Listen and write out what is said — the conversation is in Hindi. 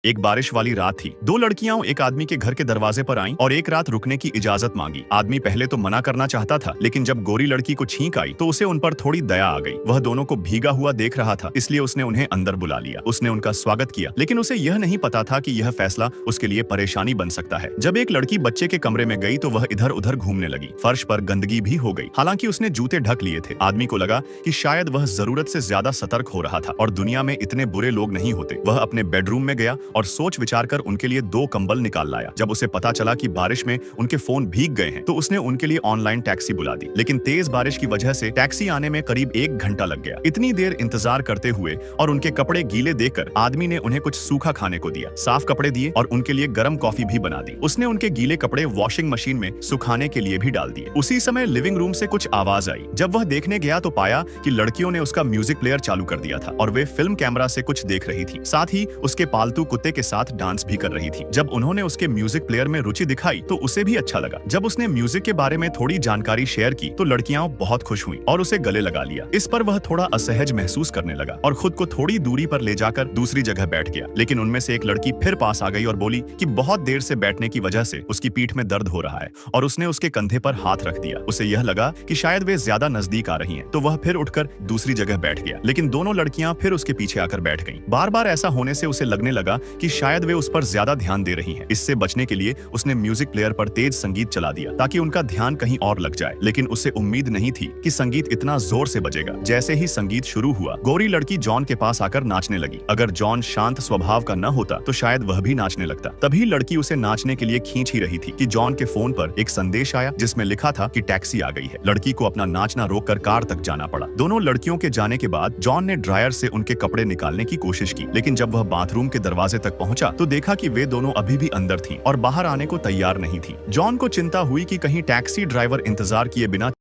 एक बारिश वाली रात थी। दो लड़कियां एक आदमी के घर के दरवाजे पर आईं और एक रात रुकने की इजाजत मांगी। आदमी पहले तो मना करना चाहता था, लेकिन जब गोरी लड़की को छींक आई तो उसे उन पर थोड़ी दया आ गई। वह दोनों को भीगा हुआ देख रहा था, इसलिए उसने उन्हें अंदर बुला लिया। उसने उनका स्वागत किया, लेकिन उसे यह नहीं पता था कि यह फैसला उसके लिए परेशानी बन सकता है। जब एक लड़की बच्चे के कमरे में गई तो वह इधर उधर घूमने लगी। फर्श पर गंदगी भी हो गई, हालांकि उसने जूते ढक लिए थे। आदमी को लगा कि शायद वह जरूरत से ज्यादा सतर्क हो रहा था और दुनिया में इतने बुरे लोग नहीं होते। वह अपने बेडरूम में गया और सोच विचार कर उनके लिए 2 कंबल निकाल लाया। जब उसे पता चला कि बारिश में उनके फोन भीग गए हैं तो उसने उनके लिए ऑनलाइन टैक्सी बुला दी, लेकिन तेज बारिश की वजह से टैक्सी आने में करीब 1 घंटा लग गया। इतनी देर इंतजार करते हुए और उनके कपड़े गीले देखकर आदमी ने उन्हें कुछ सूखा खाने को दिया, साफ कपड़े दिए और उनके लिए गर्म कॉफी भी बना दी। उसने उनके गीले कपड़े वॉशिंग मशीन में सुखाने के लिए भी डाल दिए। उसी समय लिविंग रूम से कुछ आवाज आई। जब वह देखने गया तो पाया कि लड़कियों ने उसका म्यूजिक प्लेयर चालू कर दिया था और वे फिल्म कैमरा से कुछ देख रही थी। साथ ही उसके पालतू कुत्ते के साथ डांस भी कर रही थी। जब उन्होंने उसके म्यूजिक प्लेयर में रुचि दिखाई तो उसे भी अच्छा लगा। जब उसने म्यूजिक के बारे में थोड़ी जानकारी शेयर की तो लड़कियां बहुत खुश हुई और उसे गले लगा लिया। इस पर वह थोड़ा असहज महसूस करने लगा और खुद को थोड़ी दूरी पर ले जाकर दूसरी जगह बैठ गया। लेकिन उनमें से एक लड़की फिर पास आ गई और बोली कि बहुत देर से बैठने की वजह से उसकी पीठ में दर्द हो रहा है और उसने उसके कंधे पर हाथ रख दिया। उसे यह लगा कि शायद वे ज्यादा नजदीक आ रही हैं, तो वह फिर उठकर दूसरी जगह बैठ गया। लेकिन दोनों लड़कियां फिर उसके पीछे आकर बैठ गईं। बार बार ऐसा होने से उसे लगने लगा कि शायद वे उस पर ज्यादा ध्यान दे रही हैं। इससे बचने के लिए उसने म्यूजिक प्लेयर पर तेज संगीत चला दिया ताकि उनका ध्यान कहीं और लग जाए। लेकिन उसे उम्मीद नहीं थी कि संगीत इतना जोर से बजेगा। जैसे ही संगीत शुरू हुआ, गोरी लड़की जॉन के पास आकर नाचने लगी। अगर जॉन शांत स्वभाव का न होता तो शायद वह भी नाचने लगता। तभी लड़की उसे नाचने के लिए खींच ही रही थी कि जॉन के फोन पर एक संदेश आया जिसमें लिखा था कि टैक्सी आ गई है। लड़की को अपना नाचना रोककर कार तक जाना पड़ा। दोनों लड़कियों के जाने के बाद जॉन ने ड्रायर से उनके कपड़े निकालने की कोशिश की, लेकिन जब वह बाथरूम के दरवाजे तक पहुंचा तो देखा कि वे दोनों अभी भी अंदर थीं और बाहर आने को तैयार नहीं थी। जॉन को चिंता हुई कि कहीं टैक्सी ड्राइवर इंतजार किए बिना